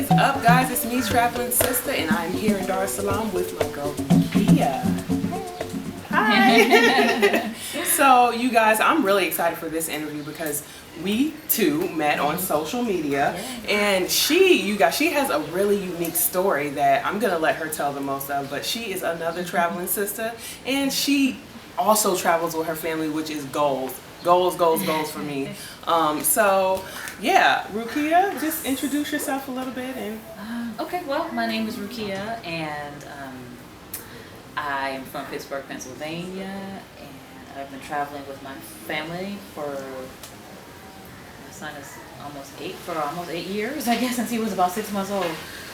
is up, guys? It's me, Traveling Sista, and I'm here in Dar es Salaam with my girl, Rukiya. Hi! So, you guys, I'm really excited for this interview because we two met on social media, and she has a really unique story that I'm gonna let her tell the most of, but she is another traveling sister, and she also travels with her family, which is goals for me. So yeah, Rukiya, just introduce yourself a little bit. And okay, well, my name is Rukiya, and I am from Pittsburgh, Pennsylvania, and I've been traveling with my family for, my son is almost 8 years, I guess, since he was about 6 months old.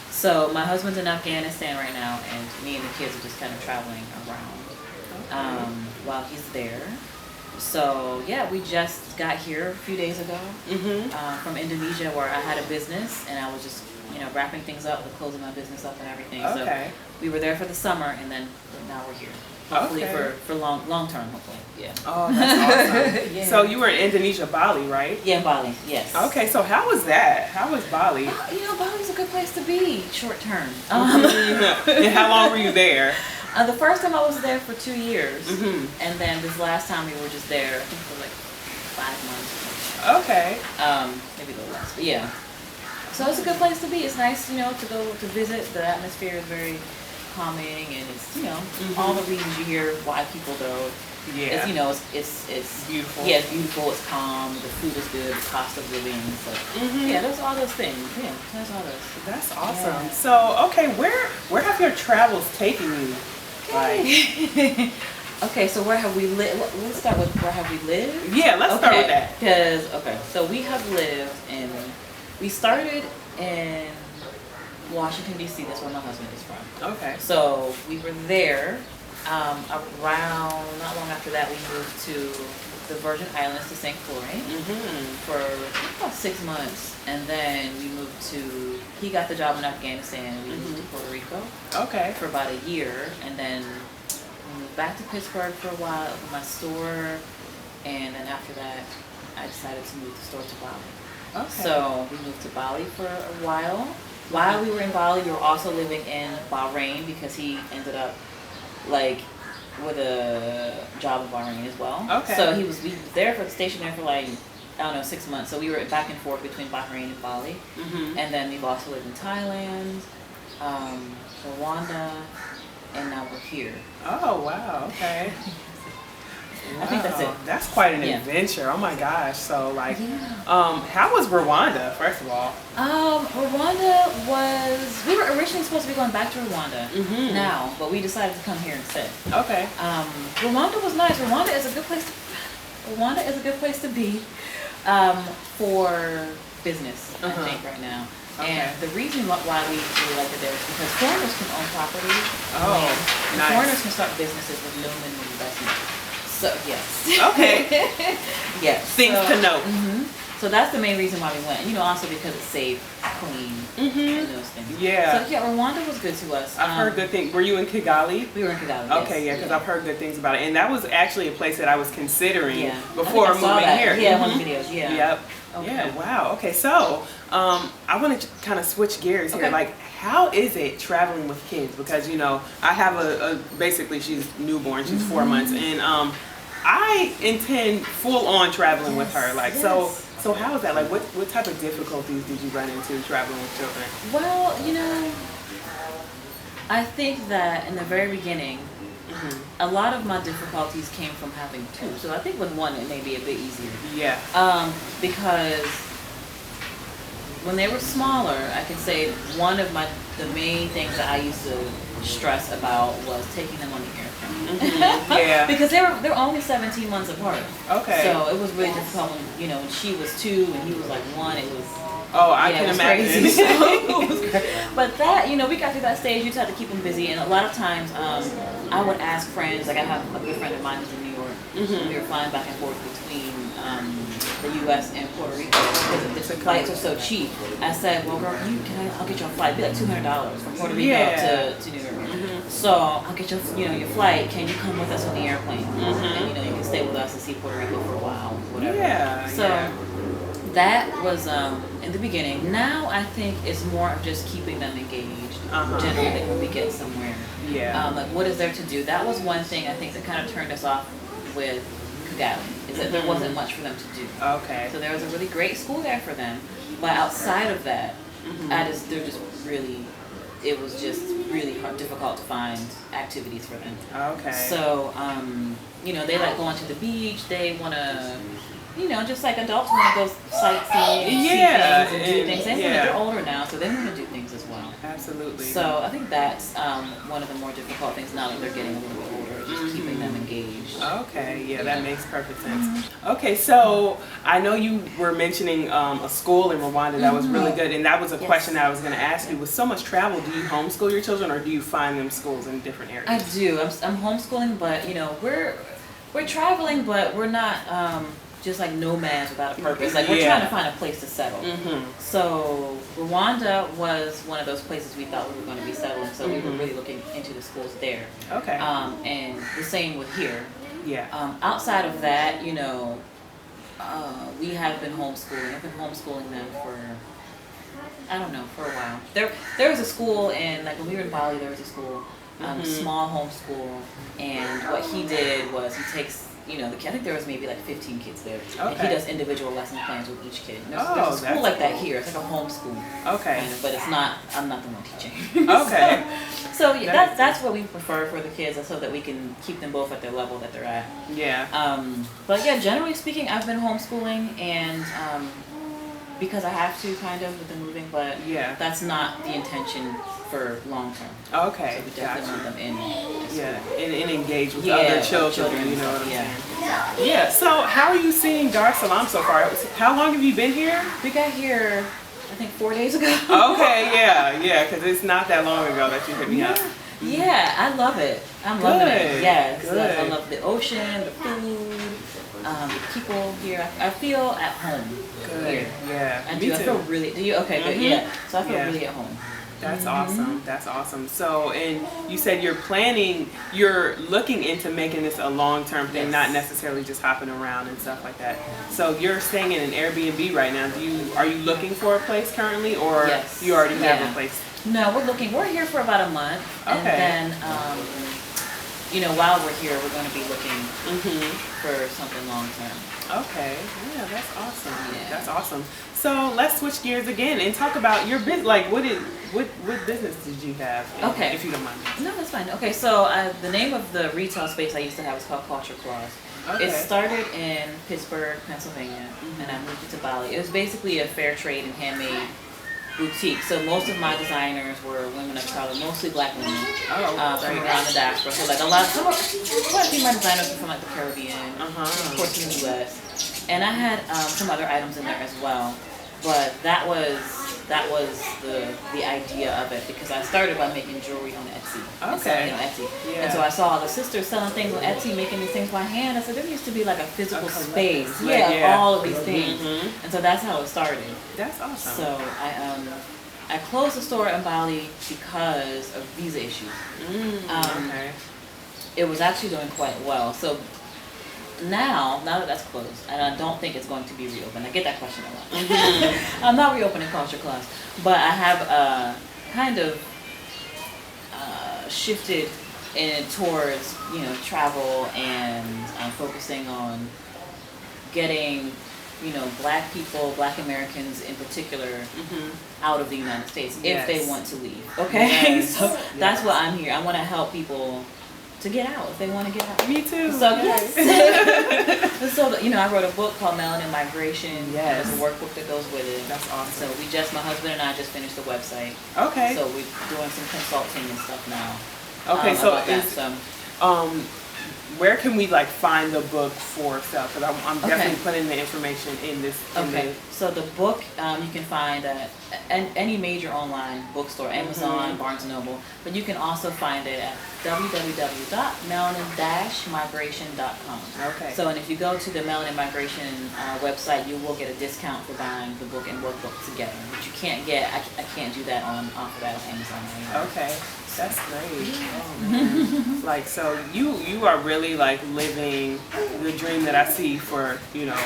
So my husband's in Afghanistan right now, and me and the kids are just kind of traveling around while he's there. So yeah, we just got here a few days ago from Indonesia, where I had a business, and I was just wrapping things up, closing my business up and everything. Okay. So we were there for the summer, and then now we're here. Hopefully for long term, hopefully. Yeah. Oh, that's awesome. Yeah. So you were in Indonesia, Bali, right? Yeah, Bali. Yes. Okay, so how was that? How was Bali? Bali's a good place to be short term. And how long were you there? The first time I was there for 2 years, and then this last time we were just there, I think for like 5 months. Okay. Maybe a little less, but yeah. So it's a good place to be. It's nice, to go to visit. The atmosphere is very calming, and it's, all the reasons you hear why people go. Yeah. It's beautiful. Yeah, it's beautiful. It's calm. The food is good. The cost of living. So yeah, there's all those things. Yeah, there's all those. That's awesome. Yeah. So okay, where have your travels taken you? Okay. Okay, so where have we lived? Let's start with where have we lived? Yeah, let's start with that. So we have lived we started in Washington, D.C. That's where my husband is from. Okay. So we were there. Around, not long after that, we moved to the Virgin Islands, to St. Croix, for about 6 months. And then we moved he got the job in Afghanistan, and we moved to Puerto Rico. Okay. For about a year. And then we moved back to Pittsburgh for a while with my store. And then after that, I decided to move the store to Bali. Okay. So we moved to Bali for a while. While we were in Bali, we were also living in Bahrain, because he ended up with a job in Bahrain as well. Okay. So we was stationed there for 6 months. So we were back and forth between Bahrain and Bali. And then we've also lived in Thailand, Rwanda, and now we're here. Oh wow, okay. Wow. I think that's it. That's quite an adventure. Oh my gosh. So how was Rwanda, first of all? Rwanda we were originally supposed to be going back to Rwanda now, but we decided to come here instead. Okay. Rwanda was nice. Rwanda is a good place to be for business, I think, right now. Okay. And the reason why we really like it there is because foreigners can own property. Oh, nice. Foreigners can start businesses with no minimum investment. So yes. Okay. Yes. Things to note. So that's the main reason why we went. Also because it's safe, clean, and those things. Yeah. So yeah, Rwanda was good to us. I've heard good things. Were you in Kigali? We were in Kigali. Okay, yes. Because I've heard good things about it, and that was actually a place that I was considering before moving here. Yeah, one of the videos. Yeah. Yep. Okay. Yeah. Wow. Okay. So I want to kind of switch gears here. How is it traveling with kids? Because I have basically she's newborn. She's 4 months, and I intend full on traveling with her. So how is that? What type of difficulties did you run into traveling with children? Well, I think that in the very beginning, a lot of my difficulties came from having two. So I think with one, it may be a bit easier. Yeah. Because when they were smaller, I could say one of the main things that I used to stress about was taking them on the airplane. Yeah. Because they're only 17 months apart. Okay. So it was really difficult when she was 2 and he was 1. It was. Oh, I can imagine. So it was great. But that, we got through that stage. You just had to keep them busy, and a lot of times, I would ask friends. I have a good friend of mine who's in New York. We were flying back and forth between the U.S. and Puerto Rico because the flights are so cheap. I said, well, girl, I'll get you a flight. It'd be $200 from Puerto Rico to New York. So I'll get your flight. Can you come with us on the airplane? And you can stay with us and see Puerto Rico for a while, whatever. Yeah. So that was in the beginning. Now I think it's more of just keeping them engaged. Generally, when we get somewhere. Yeah. Like, what is there to do? That was one thing I think that kind of turned us off with Kigali, is that there wasn't much for them to do. Okay. So there was a really great school there for them, but outside of that, it was just really difficult to find activities for them. Okay. So, you know, they like going to the beach. They want to, you know, just like adults want to go sightseeing, see things and do things. They're older now, so they want to do things as well. Absolutely. So I think that's one of the more difficult things now that they're getting a little bit older, just keeping them engaged. Okay, yeah, that makes perfect sense. Okay, so I know you were mentioning a school in Rwanda that was really good, and that was a question that I was going to ask you. With so much travel, do you homeschool your children, or do you find them schools in different areas? I do. I'm homeschooling, but you know, we're traveling, but we're not just like nomads without a purpose. Like, we're trying to find a place to settle. So Rwanda was one of those places we thought we were going to be settling. So we were really looking into the schools there. Okay. And the same with here. Yeah. Outside of that, you know, we have been homeschooling. I've been homeschooling them for, I don't know, for a while. There was a school, and like when we were in Bali, there was a school, small homeschool, and what he did was he takes, you know, I think there was maybe like 15 kids there. Okay. And he does individual lesson plans with each kid. There's a school like that here. It's like a homeschool. Okay. Kind of, but it's not, I'm not the one teaching. Okay. So yeah, that's what we prefer for the kids, so that we can keep them both at their level that they're at. Yeah. But yeah, generally speaking, I've been homeschooling, and because I have to kind of with the moving, but that's not the intention for long term. Okay. So we definitely want them in. And engage with other children, you know what I'm saying? Yeah. So how are you seeing Dar es Salaam so far? How long have you been here? We got here, I think 4 days ago. Okay, yeah, because it's not that long ago that you hit me up. Yeah, I love it. I'm loving it. Yes, Good. I love the ocean, the food, the people here. I feel at home. Good. Here. Yeah. I do. I feel really. Do you? Okay. Good. Yeah. So I feel really at home. That's awesome. That's awesome. So, and you said you're looking into making this a long-term thing, not necessarily just hopping around and stuff like that. So you're staying in an Airbnb right now. Are you looking for a place currently, or you already have a place? No, we're looking. We're here for about a month, and then you know, while we're here, we're going to be looking for something long-term. Okay. Yeah, that's awesome. Yeah. That's awesome. So let's switch gears again and talk about your business. Like, what business did you have? If you don't mind. No, that's fine. Okay, so the name of the retail space I used to have was called Culture Clause. Okay. It started in Pittsburgh, Pennsylvania, and I moved it to Bali. It was basically a fair trade and handmade boutique. So most of my designers were women of color, mostly black women from around the diaspora. So like quite a few of my designers were from like the Caribbean, of course in the U.S. And I had some other items in there as well. But that was the idea of it, because I started by making jewelry on Etsy. Okay. On Etsy. Yeah. And so I saw the sisters selling things on Etsy, making these things by hand. I said, there used to be like a physical space. Of all of these things. And so that's how it started. That's awesome. So I closed the store in Bali because of visa issues. It was actually doing quite well. So now that that's closed, and I don't think it's going to be reopened. I get that question a lot. I'm not reopening Culture Class, but I have kind of shifted towards, you know, travel and focusing on getting, you know, black people, black Americans in particular, out of the United States if they want to leave. Okay, so that's what I'm here. I want to help people to get out if they want to get out. Me too. So so you know, I wrote a book called Melanin Migration. There's a workbook that goes with it. That's awesome. So my husband and I just finished the website. Okay. So we're doing some consulting and stuff now. Okay, where can we like find the book for stuff? Because I'm definitely putting the information in this. So the book you can find at any major online bookstore, Amazon, Barnes & Noble, but you can also find it at www.melanin-migration.com. Okay. So, and if you go to the Melanin Migration website, you will get a discount for buying the book and workbook together, which you can't get. I can't do that off of that on Amazon anymore. Okay. That's great. Oh, like, so you are really like living the dream that I see for, you know,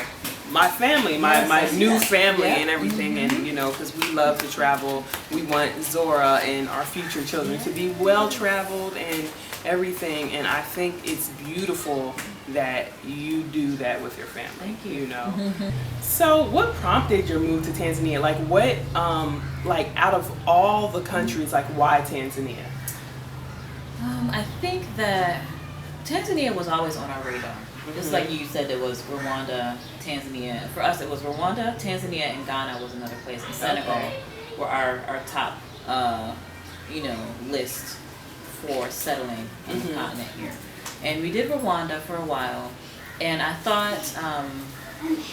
my family, my new family and everything, Mm-hmm. and you know, because we love to travel. We want Zora and our future children to be well traveled and everything, and I think it's beautiful that you do that with your family. Thank you. You know. So what prompted your move to Tanzania? Like what, like out of all the countries, like why Tanzania? I think that Tanzania was always on our radar. Just like you said, it was Rwanda, Tanzania. For us, it was Rwanda, Tanzania, and Ghana was another place. And Senegal were our top, you know, list for settling on the continent here. And we did Rwanda for a while. And I thought,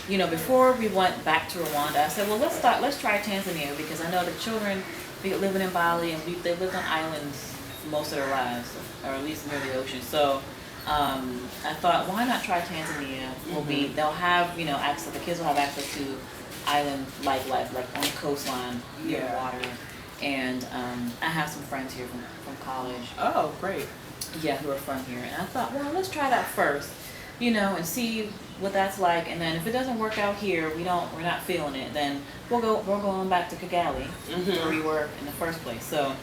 you know, before we went back to Rwanda, I said, well, let's try Tanzania, because I know the children living in Bali, and they lived on islands most of their lives, or at least near the ocean. So I thought, why not try Tanzania? They'll have, you know, access. The kids will have access to island-like life, like on the coastline, near water. And I have some friends here from college. Oh, great. Yeah, who are from here. And I thought, well, let's try that first, you know, and see what that's like. And then if it doesn't work out here, we're not feeling it, then we're going back to Kigali, where we were in the first place. So.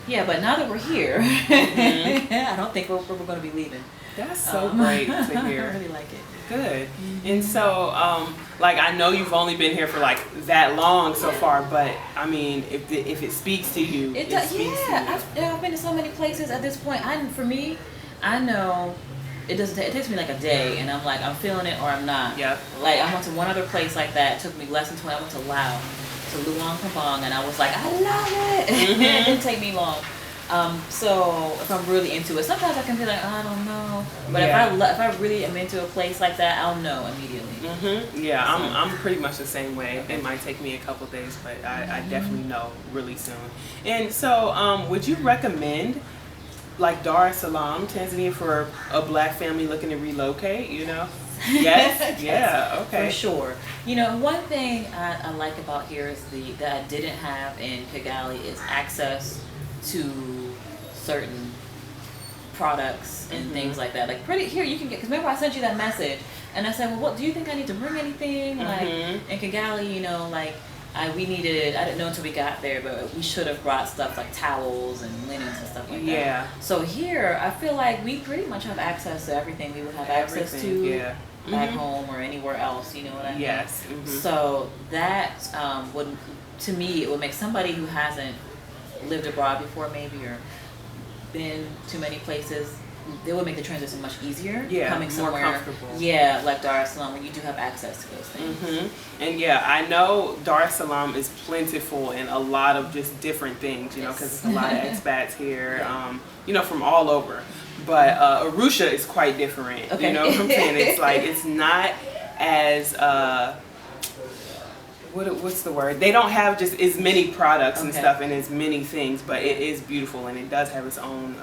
Yeah, but now that we're here, I don't think we're going to be leaving. That's so great to hear. I really like it. Good. And so, like, I know you've only been here for like that long so far, but I mean, if it speaks to you, it speaks to you. I've been to so many places at this point. For me, I know it doesn't. It takes me like a day, and I'm like, I'm feeling it or I'm not. Yep. Like I went to one other place like that. It took me less than 20. I went to Laos. To Luang Prabang, and I was like, I love it. It didn't take me long. So if I'm really into it, sometimes I can be like, I don't know. But if I really am into a place like that, I'll know immediately. Yeah, I'm pretty much the same way. It might take me a couple days, but I definitely know really soon. And so, would you recommend like Dar es Salaam, Tanzania, for a black family looking to relocate? You know. Yes. Yeah. Okay. For sure. You know, one thing I like about here is that I didn't have in Kigali is access to certain products and things like that. Like here you can get, because remember I sent you that message and I said, well, what do you think I need to bring anything? Like in Kigali, you know, like we needed, I didn't know until we got there, but we should have brought stuff like towels and linens and stuff like that. Yeah. So here, I feel like we pretty much have access to everything we would have access to back home or anywhere else, you know what I mean? Yes. So that would, to me, it would make somebody who hasn't lived abroad before maybe or been to many places, it would make the transition much easier. Yeah, coming somewhere more comfortable. Yeah, like Dar es Salaam, when you do have access to those things. And yeah, I know Dar es Salaam is plentiful in a lot of just different things, you know, because there's a lot of expats here, you know, from all over. But Arusha is quite different, you know what I'm saying? It's like, it's not as, what's the word? They don't have just as many products and stuff and as many things, but it is beautiful and it does have its own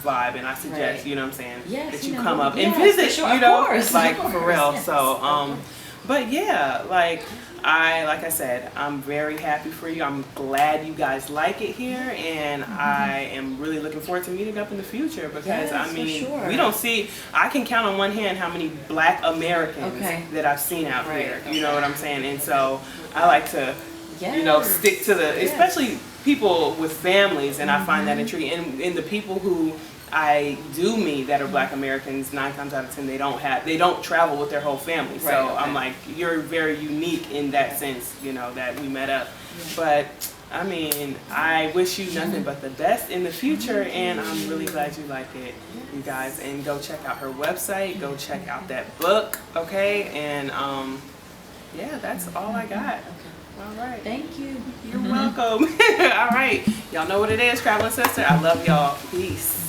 vibe. And I suggest, you know what I'm saying, that you come up and visit, you know, like for real. So, but yeah, like I said, I'm very happy for you. I'm glad you guys like it here, and I am really looking forward to meeting up in the future because I mean, we don't see. I can count on one hand how many Black Americans that I've seen out here. You know what I'm saying? And so I like to, you know, stick to the, especially people with families, and I find that intriguing. And the people who I do meet that are Black Americans, 9 times out of 10 they don't travel with their whole family. So I'm like, you're very unique in that sense, you know, that we met up. But I mean, I wish you nothing but the best in the future, and I'm really glad you like it, you guys. And go check out her website, go check out that book, okay? And yeah, that's all I got. All right. Thank you. You're welcome. All right. Y'all know what it is, Traveling Sister. I love y'all. Peace.